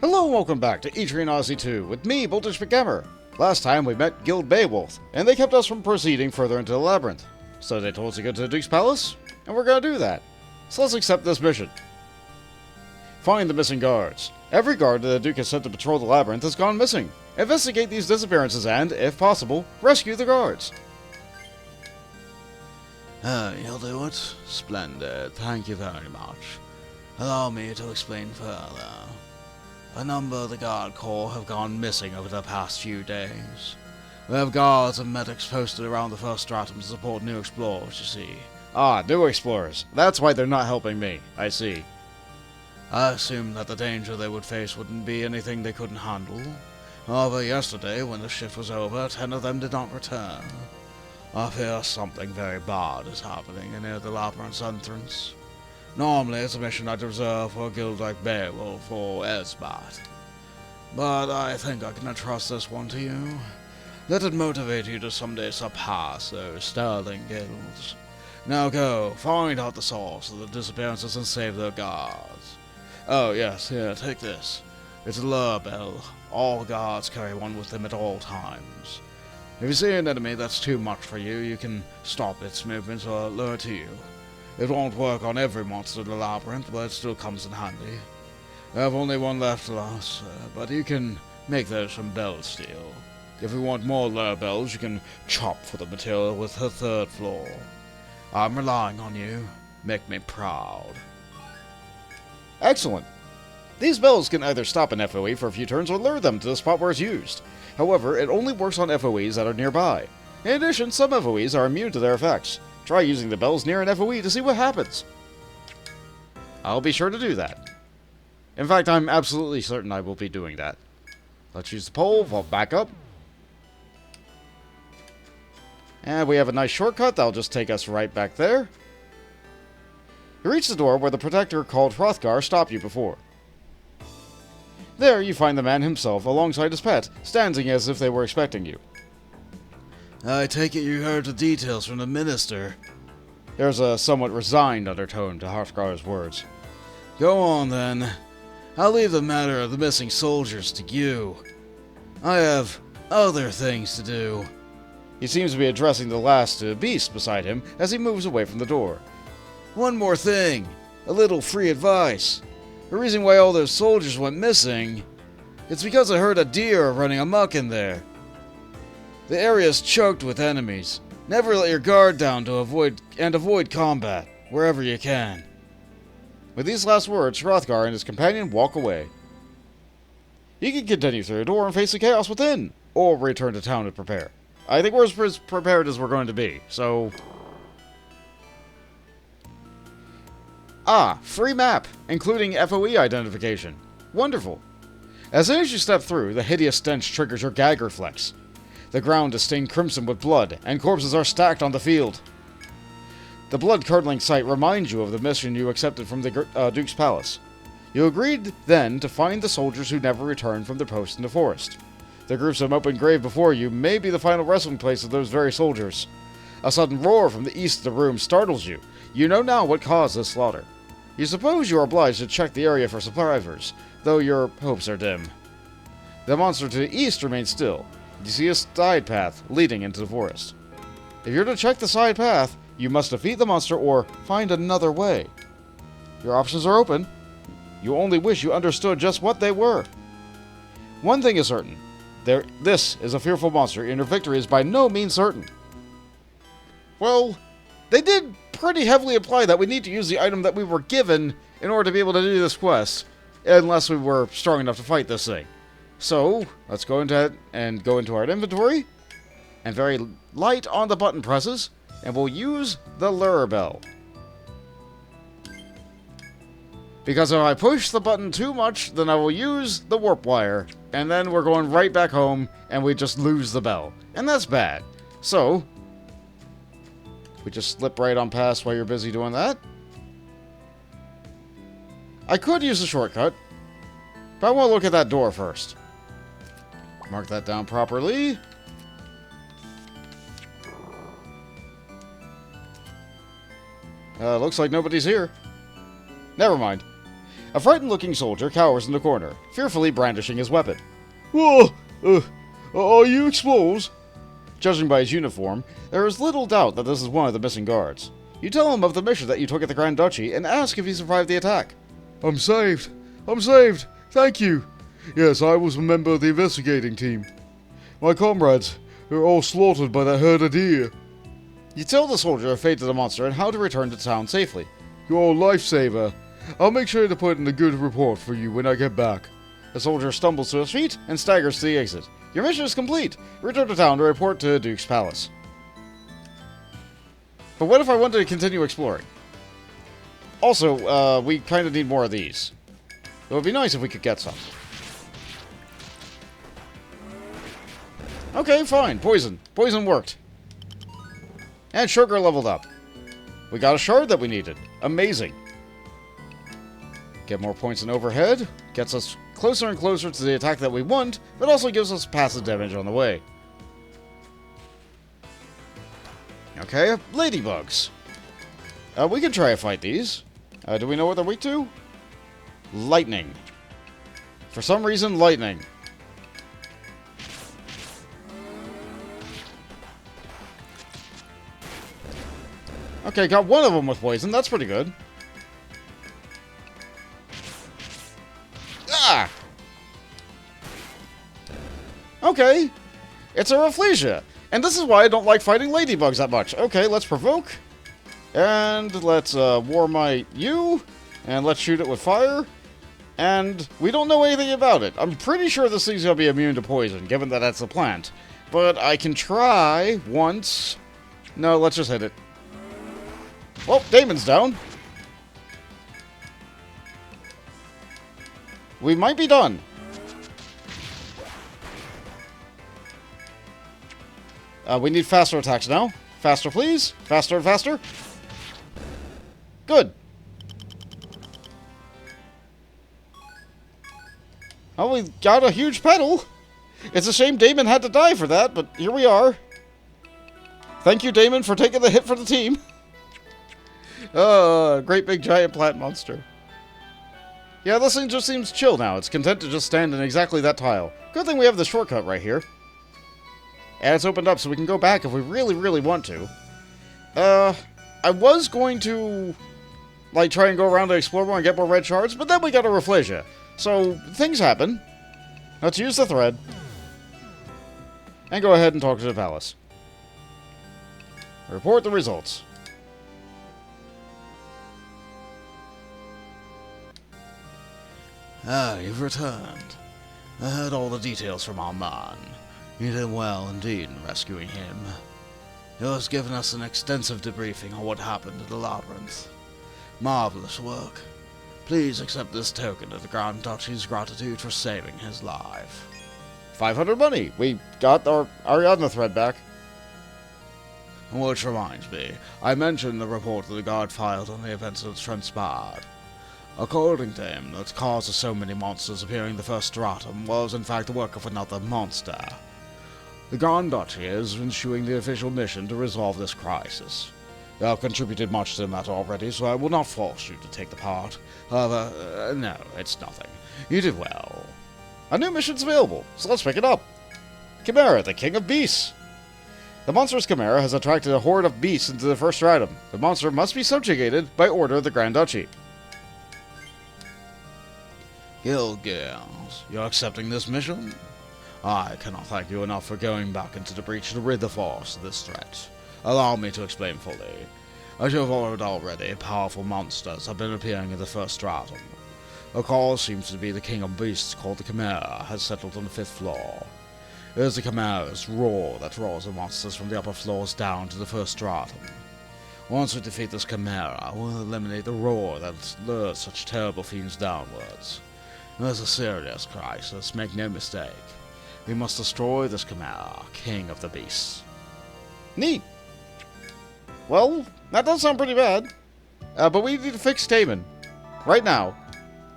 Hello and welcome back to Etrian Odyssey 2 with me, McGammar. Last time we met Guild Beowulf, and they kept us from proceeding further into the labyrinth. So they told us to go to the Duke's Palace, and we're gonna do that. So let's accept this mission. Find the missing guards. Every guard that the Duke has sent to patrol the labyrinth has gone missing. Investigate these disappearances and, if possible, rescue the guards. You'll do it? Splendid. Thank you very much. Allow me to explain further. A number of the Guard Corps have gone missing over the past few days. We have guards and medics posted around the first stratum to support new explorers, you see. Ah, new explorers. That's why they're not helping me. I see. I assumed that the danger they would face wouldn't be anything they couldn't handle. However, yesterday, when the shift was over, 10 of them did not return. I fear something very bad is happening near the labyrinth's entrance. Normally, it's a mission I'd reserve for a guild like Beowulf or Esbat. But I think I can entrust this one to you. Let it motivate you to someday surpass those sterling guilds. Now go, find out the source of the disappearances and save their guards. Oh yes, here, take this. It's a lure bell. All guards carry one with them at all times. If you see an enemy that's too much for you, you can stop its movements or lure to you. It won't work on every monster in the labyrinth, but it still comes in handy. I have only one left, alas, but you can make those from bell steel. If you want more lure bells, you can chop for the material with the third floor. I'm relying on you. Make me proud. Excellent. These bells can either stop an FOE for a few turns or lure them to the spot where it's used. However, it only works on FOEs that are nearby. In addition, some FOEs are immune to their effects. Try using the bells near an FOE to see what happens. I'll be sure to do that. In fact, I'm absolutely certain I will be doing that. Let's use the pole, vault back up. And we have a nice shortcut that'll just take us right back there. You reach the door where the protector called Hrothgar stopped you before. There you find the man himself alongside his pet, standing as if they were expecting you. I take it you heard the details from the minister. There's a somewhat resigned undertone to Hrothgar's words. Go on, then. I'll leave the matter of the missing soldiers to you. I have other things to do. He seems to be addressing the last beast beside him as he moves away from the door. One more thing. A little free advice. The reason why all those soldiers went missing, it's because I heard a deer running amok in there. The area is choked with enemies. Never let your guard down to avoid combat, wherever you can. With these last words, Hrothgar and his companion walk away. You can continue through the door and face the chaos within, or return to town to prepare. I think we're as prepared as we're going to be, so... Ah, free map, including FOE identification. Wonderful. As soon as you step through, the hideous stench triggers your gag reflex. The ground is stained crimson with blood, and corpses are stacked on the field. The blood-curdling sight reminds you of the mission you accepted from the Duke's Palace. You agreed then to find the soldiers who never returned from their post in the forest. The gruesome open grave before you may be the final resting place of those very soldiers. A sudden roar from the east of the room startles you. You know now what caused this slaughter. You suppose you are obliged to check the area for survivors, though your hopes are dim. The monster to the east remains still. You see a side path leading into the forest. If you're to check the side path, you must defeat the monster or find another way. Your options are open. You only wish you understood just what they were. One thing is certain. This is a fearful monster, and your victory is by no means certain. Well, they did pretty heavily imply that we need to use the item that we were given in order to be able to do this quest, unless we were strong enough to fight this thing. So, let's go into our inventory, and very light on the button presses, and we'll use the lure bell. Because if I push the button too much, then I will use the warp wire, and then we're going right back home, and we just lose the bell. And that's bad. So, we just slip right on past while you're busy doing that. I could use a shortcut, but I want to look at that door first. Mark that down properly. Looks like nobody's here. Never mind. A frightened-looking soldier cowers in the corner, fearfully brandishing his weapon. Whoa! Are you explorers? Judging by his uniform, there is little doubt that this is one of the missing guards. You tell him of the mission that you took at the Grand Duchy and ask if he survived the attack. I'm saved! Thank you! Yes, I was a member of the investigating team. My comrades were all slaughtered by that herd of deer. You tell the soldier the fate of the monster and how to return to town safely. You're a lifesaver. I'll make sure to put in a good report for you when I get back. The soldier stumbles to his feet and staggers to the exit. Your mission is complete. Return to town to report to Duke's Palace. But what if I wanted to continue exploring? Also, we kind of need more of these. It would be nice if we could get some. Okay, fine. Poison. Poison worked. And sugar leveled up. We got a shard that we needed. Amazing. Get more points in overhead. Gets us closer and closer to the attack that we want, but also gives us passive damage on the way. Okay, ladybugs. We can try to fight these. Do we know what they're weak to? Lightning. For some reason, lightning. Okay, got one of them with poison. That's pretty good. Ah! Okay. It's a Rafflesia. And this is why I don't like fighting ladybugs that much. Okay, let's provoke. And let's Warmite you. And let's shoot it with fire. And we don't know anything about it. I'm pretty sure this thing's going to be immune to poison, given that that's a plant. But I can try once. No, let's just hit it. Well, Damon's down. We might be done. We need faster attacks now. Faster, please. Faster and faster. Good. Oh, we got a huge petal. It's a shame Damon had to die for that, but here we are. Thank you, Damon, for taking the hit for the team. Great big giant plant monster. Yeah, this thing just seems chill now. It's content to just stand in exactly that tile. Good thing we have the shortcut right here. And it's opened up so we can go back if we really, really want to. I was going to, like, try and go around to explore more and get more red shards, but then we got a Rafflesia. So, things happen. Let's use the thread. And go ahead and talk to the palace. Report the results. Ah, you've returned. I heard all the details from our man. You did well indeed in rescuing him. He has given us an extensive debriefing on what happened in the labyrinth. Marvelous work. Please accept this token of the Grand Duchy's gratitude for saving his life. 500 money. We got our Ariadne thread back. Which reminds me, I mentioned the report that the guard filed on the events that transpired. According to him, the cause of so many monsters appearing in the first stratum was in fact the work of another monster. The Grand Duchy is ensuing the official mission to resolve this crisis. You have contributed much to the matter already, so I will not force you to take the part. However, no, it's nothing. You did well. A new mission's available, so let's pick it up. Chimera, the King of Beasts. The monstrous Chimera has attracted a horde of beasts into the first stratum. The monster must be subjugated by order of the Grand Duchy. Gilgils, you're accepting this mission? I cannot thank you enough for going back into the breach to rid the force of this threat. Allow me to explain fully. As you have heard already, powerful monsters have been appearing in the first stratum. A cause seems to be the King of Beasts called the Chimera has settled on the 5th floor. It is the Chimera's roar that draws the monsters from the upper floors down to the first stratum. Once we defeat this Chimera, we'll eliminate the roar that lures such terrible fiends downwards. It is a serious crisis, make no mistake. We must destroy this Chimera, King of the Beasts. Neat. Well, that does sound pretty bad. But we need to fix Damon. Right now.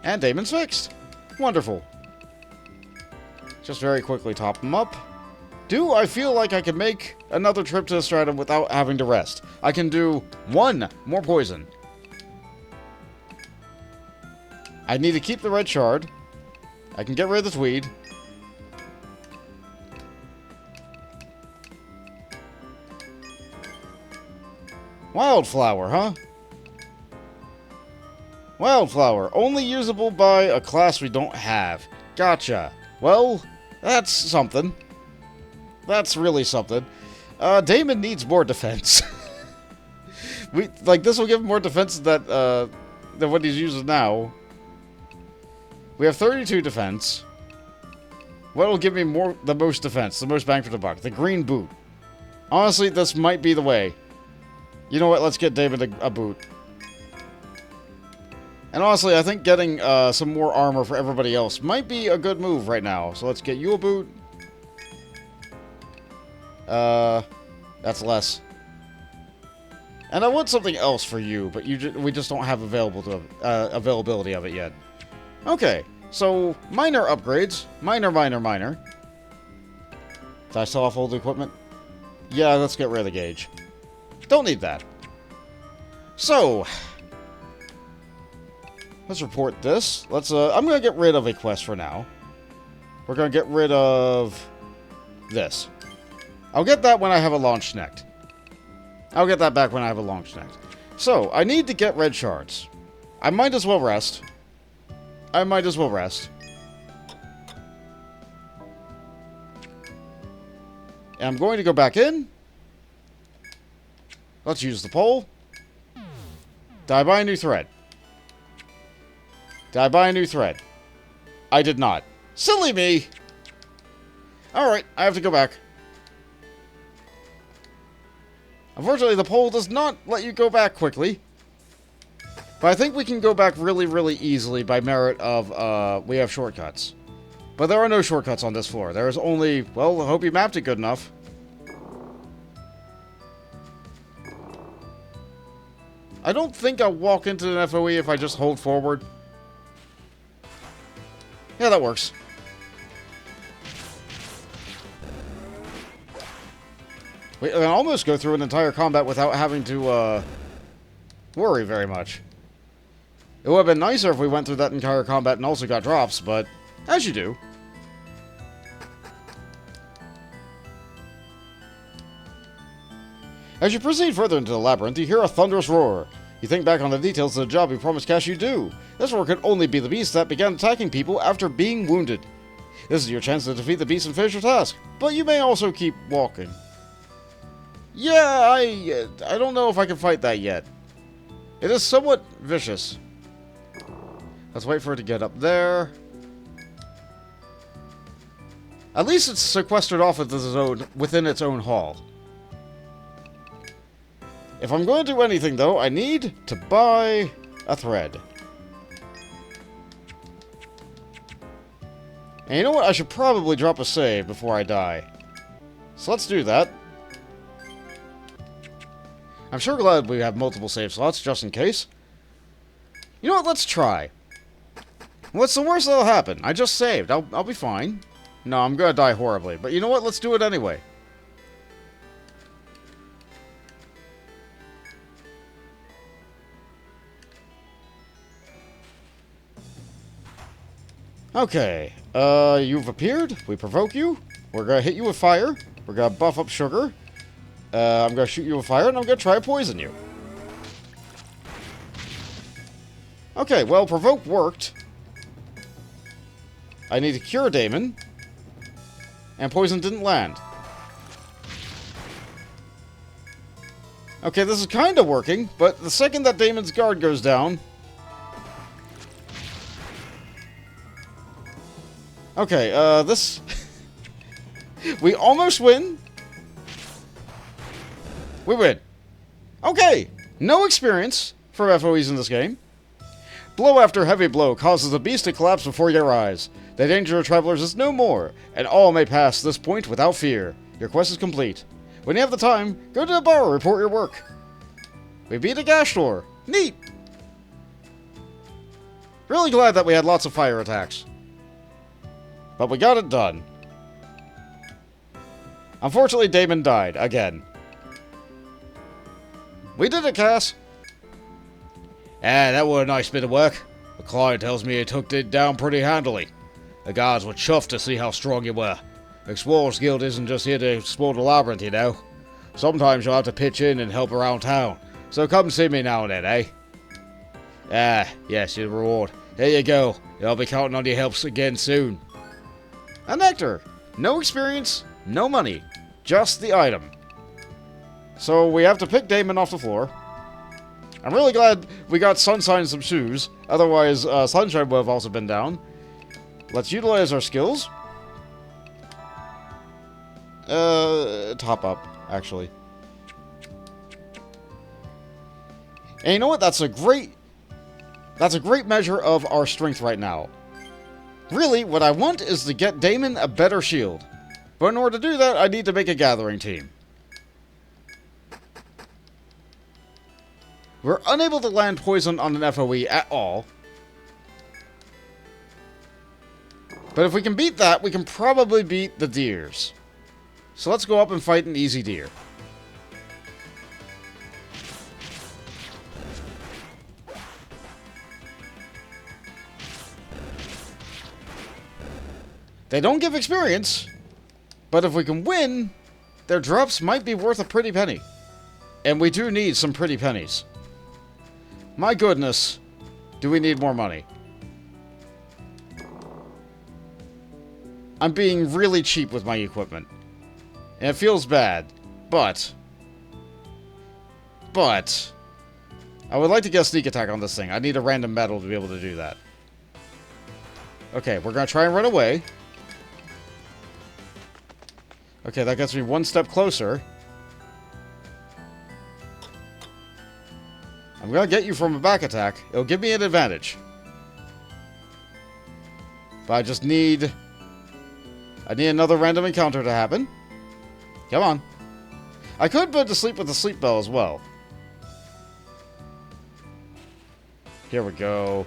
And Damon's fixed. Wonderful. Just very quickly top him up. Do I feel like I can make another trip to the stratum without having to rest? I can do 1 more poison. I need to keep the red shard. I can get rid of the tweed. Wildflower, huh? Wildflower. Only usable by a class we don't have. Gotcha. Well, that's something. That's really something. Damon needs more defense. This will give him more defense than what he's using now. We have 32 defense. What will give me the most defense? The most bang for the buck? The green boot. Honestly, this might be the way. You know what? Let's get Damon a boot. And honestly, I think getting some more armor for everybody else might be a good move right now. So let's get you a boot. That's less. And I want something else for you, but we just don't have availability of it yet. Okay, so minor upgrades. Minor. Did I sell off old equipment? Yeah, let's get rid of the gauge. Don't need that. So, let's report this. I'm gonna get rid of a quest for now. We're gonna get rid of this. I'll get that when I have a launch next. I'll get that back when I have a launch next. So, I need to get red shards. I might as well rest. And I'm going to go back in. Let's use the pole. Did I buy a new thread? I did not. Silly me! Alright, I have to go back. Unfortunately, the pole does not let you go back quickly. But I think we can go back really, really easily by merit of, we have shortcuts. But there are no shortcuts on this floor. There is only, well, I hope you mapped it good enough. I don't think I'll walk into an FOE if I just hold forward. Yeah, that works. We can almost go through an entire combat without having to, worry very much. It would have been nicer if we went through that entire combat and also got drops, but as you do. As you proceed further into the labyrinth, you hear a thunderous roar. You think back on the details of the job you promised Cash you do. This roar could only be the beast that began attacking people after being wounded. This is your chance to defeat the beast and finish your task, but you may also keep walking. Yeah, I don't know if I can fight that yet. It is somewhat vicious. Let's wait for it to get up there. At least it's sequestered off within its own hall. If I'm going to do anything, though, I need to buy a thread. And you know what? I should probably drop a save before I die. So let's do that. I'm sure glad we have multiple save slots, just in case. You know what? Let's try. What's the worst that'll happen? I just saved. I'll be fine. No, I'm gonna die horribly. But you know what? Let's do it anyway. Okay. You've appeared. We provoke you. We're gonna hit you with fire. We're gonna buff up sugar. I'm gonna shoot you with fire, and I'm gonna try to poison you. Okay, well, provoke worked. I need to cure Damon. And poison didn't land. Okay, this is kind of working, but the second that Damon's guard goes down... Okay, this... We almost win. We win. Okay, no experience for FOEs in this game. Blow after heavy blow causes the beast to collapse before your eyes. The danger of travelers is no more, and all may pass this point without fear. Your quest is complete. When you have the time, go to the bar and report your work. We beat a gash door. Neat! Really glad that we had lots of fire attacks. But we got it done. Unfortunately, Damon died, again. We did it, Cass! Ah, that was a nice bit of work. Clyde tells me he took it down pretty handily. The guards were chuffed to see how strong you were. Explorers Guild isn't just here to explore the labyrinth, you know. Sometimes you'll have to pitch in and help around town. So come see me now and then, eh? Ah, yes, your reward. Here you go. I'll be counting on your helps again soon. A nectar. No experience, no money. Just the item. So we have to pick Damon off the floor. I'm really glad we got Sunshine some shoes. Otherwise, Sunshine would have also been down. Let's utilize our skills. Top up, actually. And you know what? That's a great measure of our strength right now. Really, what I want is to get Damon a better shield. But in order to do that, I need to make a gathering team. We're unable to land poison on an FOE at all. But if we can beat that, we can probably beat the deers. So let's go up and fight an easy deer. They don't give experience, but if we can win, their drops might be worth a pretty penny. And we do need some pretty pennies. My goodness, do we need more money? I'm being really cheap with my equipment. And it feels bad, but I would like to get a sneak attack on this thing. I need a random medal to be able to do that. Okay, we're going to try and run away. Okay, that gets me one step closer. I'm going to get you from a back attack. It'll give me an advantage. But I need another random encounter to happen. Come on. I could put to sleep with the sleep bell as well. Here we go.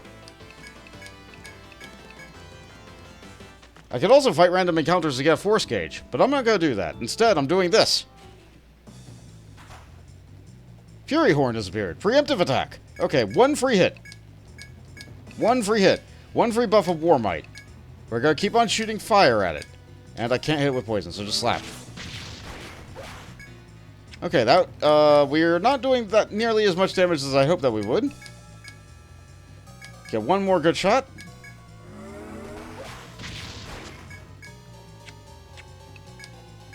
I could also fight random encounters to get a force gauge, but I'm not going to do that. Instead, I'm doing this. Fury Horn has appeared. Preemptive attack. Okay, one free hit. One free hit. One free buff of War Might. We're going to keep on shooting fire at it. And I can't hit it with poison, so just slap. Okay, that, we're not doing that nearly as much damage as I hoped that we would. Get one more good shot.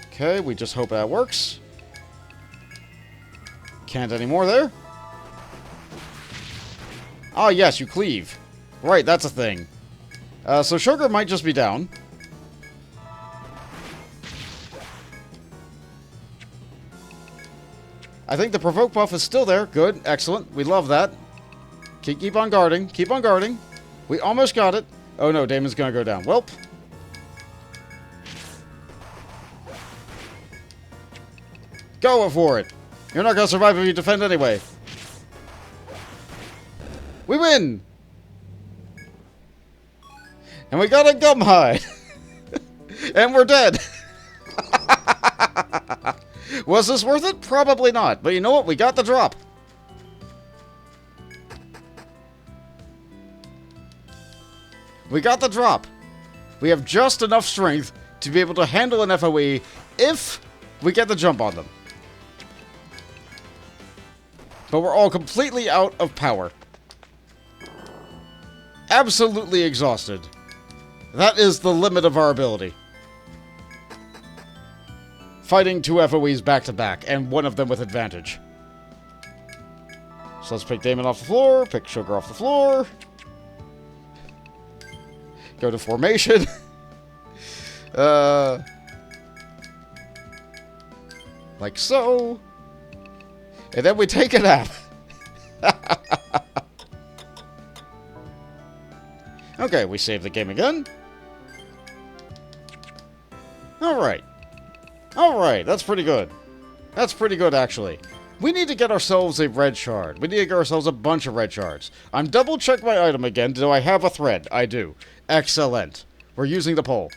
Okay, we just hope that works. Can't anymore there. Ah, yes, you cleave. Right, that's a thing. So Sugar might just be down. I think the provoke buff is still there. Good, excellent. We love that. Keep on guarding. Keep on guarding. We almost got it. Oh no, Damon's gonna go down. Welp. Go for it. You're not gonna survive if you defend anyway. We win! And we got a gum hide. And we're dead. Was this worth it? Probably not. But you know what? We got the drop. We got the drop. We have just enough strength to be able to handle an FOE if we get the jump on them. But we're all completely out of power. Absolutely exhausted. That is the limit of our ability. Fighting two FOEs back to back, and one of them with advantage. So let's pick Damon off the floor, pick Sugar off the floor. Go to formation. Like so. And then we take a nap. Okay, we save the game again. Alright. Alright, that's pretty good. That's pretty good, actually. We need to get ourselves a red shard. We need to get ourselves a bunch of red shards. I'm double-check my item again. Do I have a thread? I do. Excellent. We're using the pole.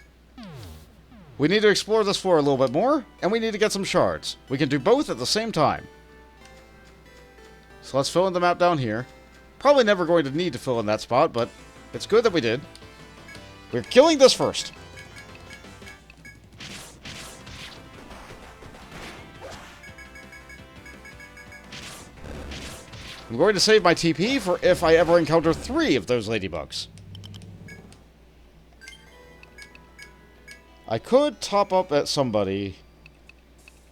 We need to explore this floor a little bit more, and we need to get some shards. We can do both at the same time. So let's fill in the map down here. Probably never going to need to fill in that spot, but it's good that we did. We're killing this first. I'm going to save my TP for if I ever encounter 3 of those ladybugs. I could top up at somebody.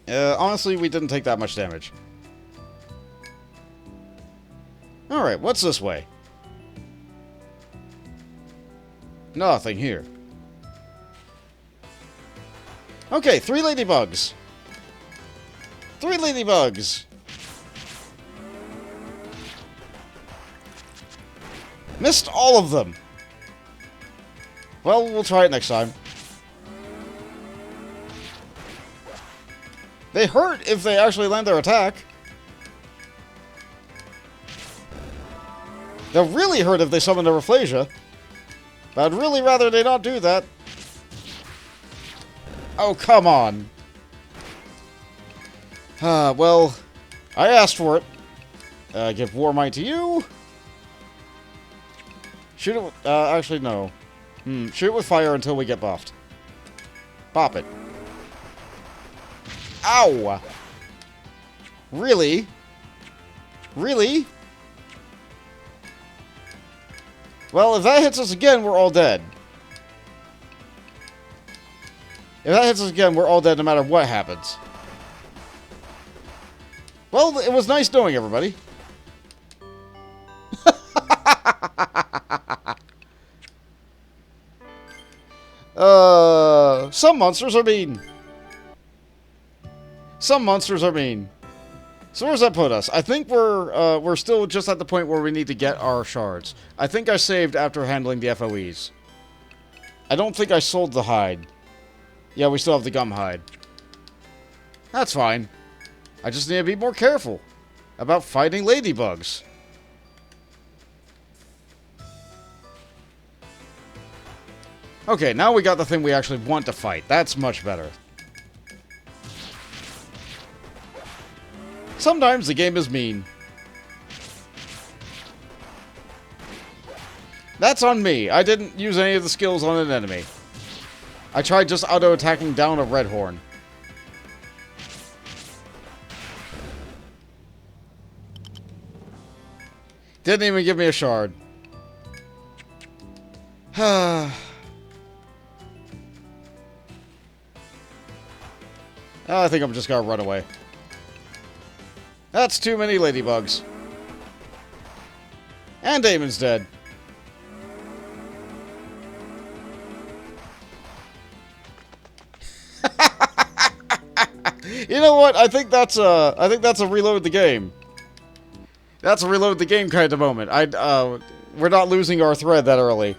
Honestly, we didn't take that much damage. Alright, what's this way? Nothing here. Okay, 3 ladybugs. 3 ladybugs. Missed all of them. Well, we'll try it next time. They hurt if they actually land their attack. They'll really hurt if they summon a Rafflesia. But I'd really rather they not do that. Oh, come on. Well, I asked for it. Give War Might to you. Shoot it with, actually, no. Shoot it with fire until we get buffed. Pop it. Ow! Really? Really? Well, if that hits us again, we're all dead. If that hits us again, we're all dead no matter what happens. Well, it was nice knowing everybody. Some monsters are mean. Some monsters are mean. So where's that put us? I think we're still just at the point where we need to get our shards. I think I saved after handling the FOEs. I don't think I sold the hide. Yeah, we still have the gum hide. That's fine. I just need to be more careful about fighting ladybugs. Okay, now we got the thing we actually want to fight. That's much better. Sometimes the game is mean. That's on me. I didn't use any of the skills on an enemy. I tried just auto-attacking down a red horn. Didn't even give me a shard. I think I'm just gonna run away. That's too many ladybugs. And Damon's dead. You know what? I think that's a reload the game. That's a reload the game kind of moment. We're not losing our thread that early.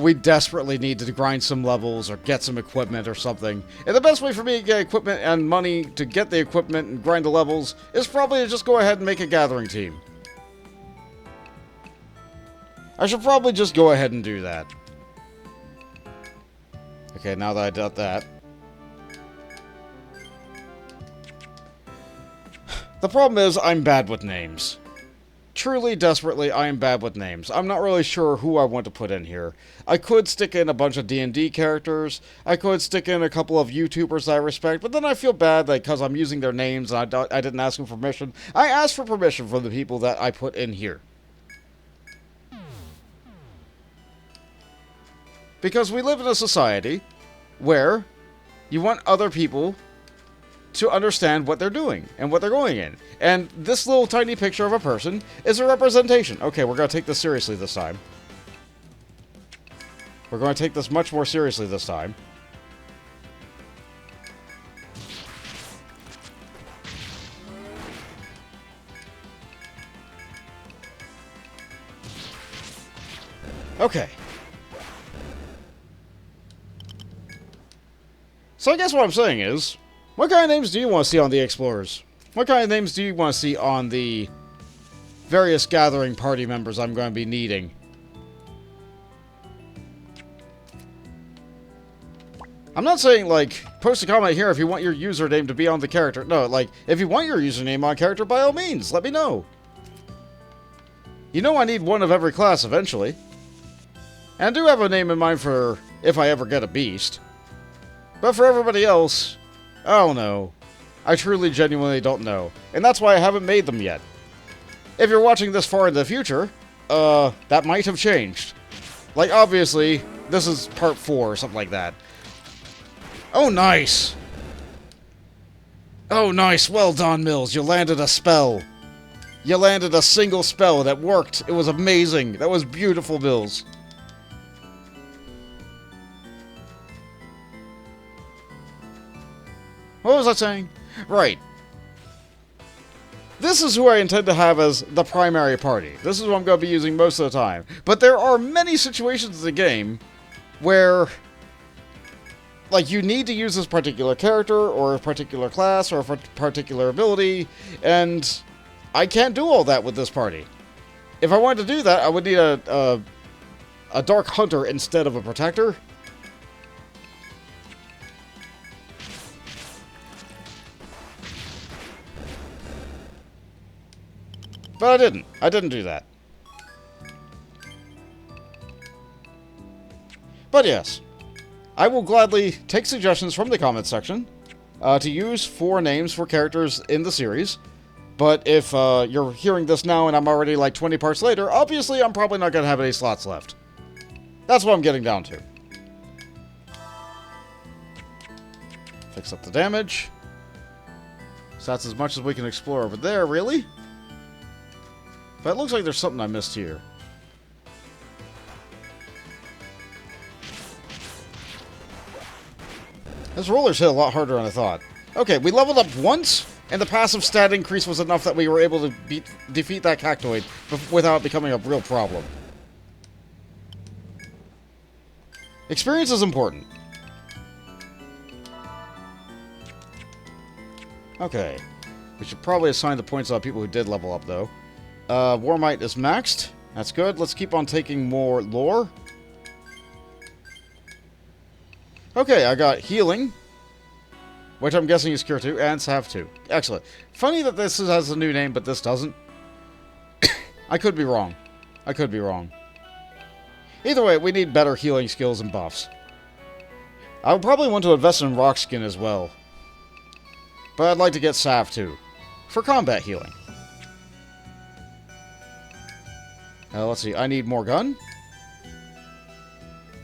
We desperately need to grind some levels or get some equipment or something. And the best way for me to get equipment and money to get the equipment and grind the levels is probably to just go ahead and make a gathering team. I should probably just go ahead and do that. Okay, now that I did that. The problem is, I'm bad with names. Truly, desperately, I am bad with names. I'm not really sure who I want to put in here. I could stick in a bunch of D&D characters. I could stick in a couple of YouTubers that I respect, but then I feel bad that because I'm using their names and I didn't ask them for permission. I asked for permission from the people that I put in here. Because we live in a society where you want other people to understand what they're doing and what they're going in. And this little tiny picture of a person is a representation. Okay, we're going to take this seriously this time. We're going to take this much more seriously this time. Okay. So I guess what I'm saying is, what kind of names do you want to see on the Explorers? What kind of names do you want to see on the various gathering party members I'm going to be needing? I'm not saying, like, post a comment here if you want your username to be on the character. No, like, if you want your username on character, by all means, let me know. You know I need one of every class eventually. And I do have a name in mind for if I ever get a beast. But for everybody else, I don't know. I truly, genuinely don't know. And that's why I haven't made them yet. If you're watching this far in the future, that might have changed. Like, obviously, this is part 4 or something like that. Oh, nice! Oh, nice. Well done, Mills. You landed a spell. You landed a single spell that worked. It was amazing. That was beautiful, Mills. What was I saying? Right. This is who I intend to have as the primary party. This is what I'm going to be using most of the time. But there are many situations in the game where, like, you need to use this particular character, or a particular class, or a particular ability, and I can't do all that with this party. If I wanted to do that, I would need a Dark Hunter instead of a Protector. But I didn't. I didn't do that. But yes, I will gladly take suggestions from the comments section to use 4 names for characters in the series. But if you're hearing this now and I'm already like 20 parts later, obviously I'm probably not going to have any slots left. That's what I'm getting down to. Fix up the damage. So that's as much as we can explore over there, really. But it looks like there's something I missed here. This roller's hit a lot harder than I thought. Okay, we leveled up once, and the passive stat increase was enough that we were able to defeat that cactoid without becoming a real problem. Experience is important. Okay. We should probably assign the points on people who did level up, though. War Might is maxed. That's good. Let's keep on taking more lore. Okay, I got healing, which I'm guessing is Cure 2, and Salve 2. Excellent. Funny that this has a new name, but this doesn't. I could be wrong. I could be wrong. Either way, we need better healing skills and buffs. I would probably want to invest in Rock Skin as well. But I'd like to get Salve 2 for combat healing. Let's see. I need more gun.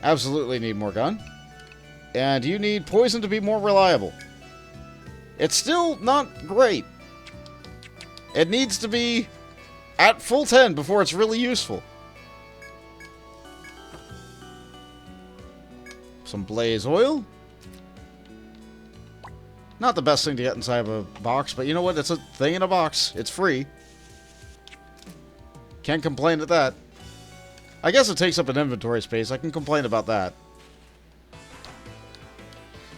Absolutely need more gun. And you need poison to be more reliable. It's still not great. It needs to be at full 10 before it's really useful. Some blaze oil. Not the best thing to get inside of a box, but you know what? It's a thing in a box. It's free. Can't complain at that. I guess it takes up an inventory space. I can complain about that.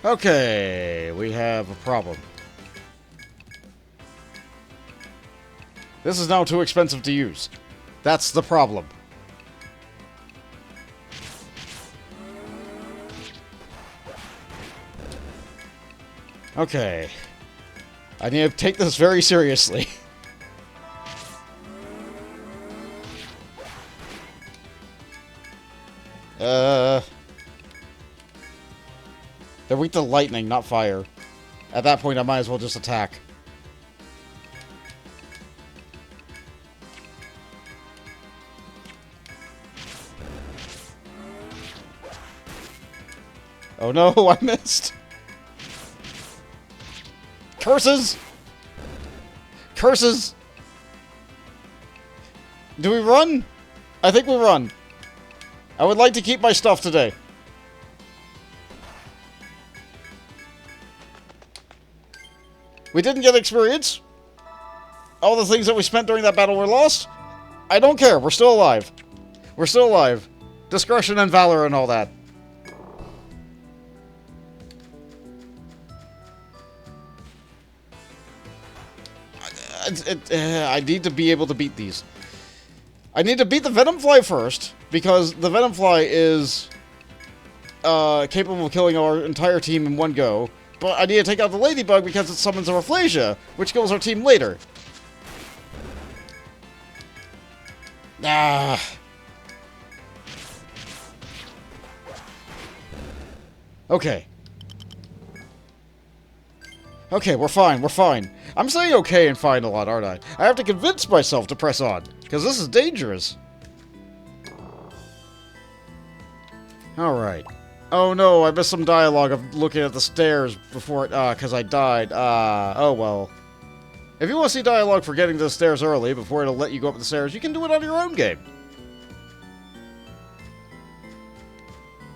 Okay, we have a problem. This is now too expensive to use. That's the problem. Okay. I need to take this very seriously. They're weak to lightning, not fire. At that point, I might as well just attack. Oh no, I missed! Curses! Curses! Do we run? I think we run. I would like to keep my stuff today. We didn't get experience. All the things that we spent during that battle were lost. I don't care. We're still alive. We're still alive. Discretion and valor and all that. I need to be able to beat these. I need to beat the Venomfly first, because the Venomfly is capable of killing our entire team in one go. But I need to take out the ladybug because it summons a Rafflesia, which kills our team later. Ah. Okay. Okay, we're fine, we're fine. I'm saying okay and fine a lot, aren't I? I have to convince myself to press on, because this is dangerous. Alright. Oh no, I missed some dialogue of looking at the stairs before it, because I died. Oh well. If you want to see dialogue for getting to the stairs early, before it'll let you go up the stairs, you can do it on your own game.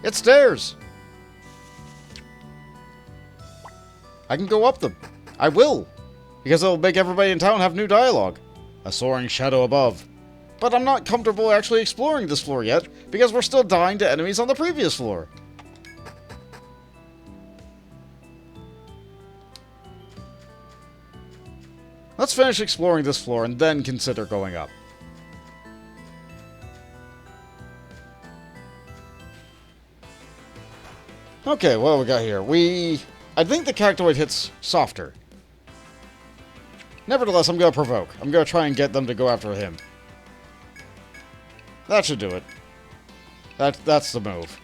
It's stairs. I can go up them. I will. Because it'll make everybody in town have new dialogue. A soaring shadow above. But I'm not comfortable actually exploring this floor yet, because we're still dying to enemies on the previous floor. Let's finish exploring this floor and then consider going up. Okay, what do we got here? I think the cactoid hits softer. Nevertheless, I'm going to provoke. I'm going to try and get them to go after him. That should do it. That's the move.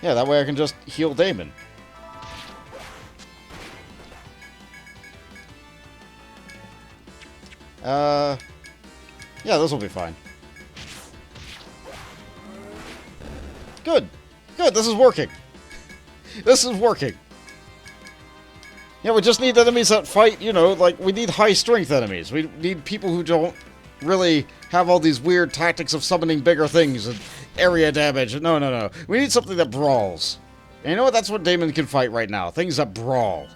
Yeah, that way I can just heal Damon. Yeah, this will be fine. Good. Good, this is working. This is working. Yeah, we just need enemies that fight, you know, like, we need high-strength enemies. We need people who don't really have all these weird tactics of summoning bigger things and area damage. No, no, no. We need something that brawls. And you know what? That's what Damon can fight right now. Things that brawl.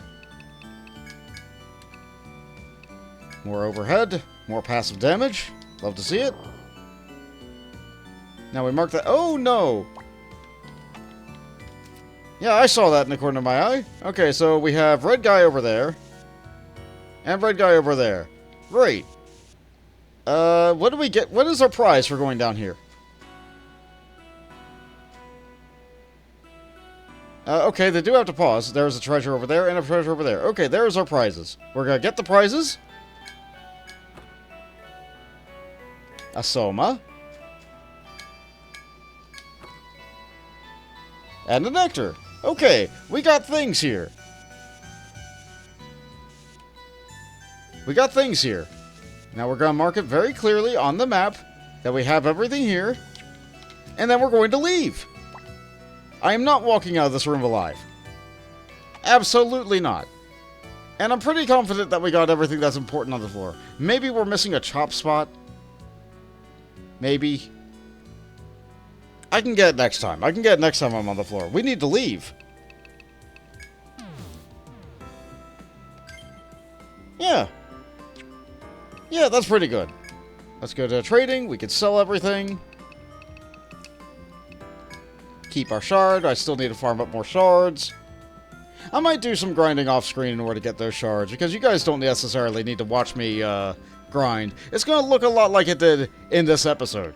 More overhead. More passive damage. Love to see it. Now we mark that. Oh, no! Yeah, I saw that in the corner of my eye. Okay, so we have red guy over there. And red guy over there. Great. What do we get? What is our prize for going down here? Okay, they do have to pause. There's a treasure over there and a treasure over there. Okay, there's our prizes. We're gonna get the prizes. A soma. And a nectar. Okay, we got things here. We got things here. Now we're going to mark it very clearly on the map that we have everything here. And then we're going to leave. I am not walking out of this room alive. Absolutely not. And I'm pretty confident that we got everything that's important on the floor. Maybe we're missing a chop spot. Maybe. I can get it next time. I can get it next time I'm on the floor. We need to leave. Yeah. Yeah, that's pretty good. Let's go to trading. We could sell everything. Keep our shard. I still need to farm up more shards. I might do some grinding off screen in order to get those shards, because you guys don't necessarily need to watch me grind. It's going to look a lot like it did in this episode.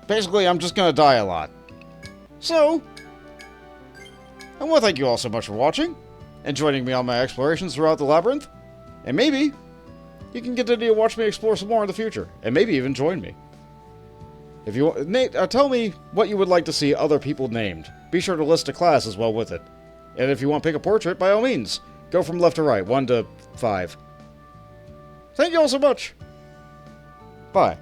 Basically, I'm just going to die a lot. So, I want to thank you all so much for watching and joining me on my explorations throughout the labyrinth. And maybe you can continue to watch me explore some more in the future, and maybe even join me. If you tell me what you would like to see other people named. Be sure to list a class as well with it. And if you want to pick a portrait, by all means, go from left to right, 1 to 5. Thank you all so much. Bye.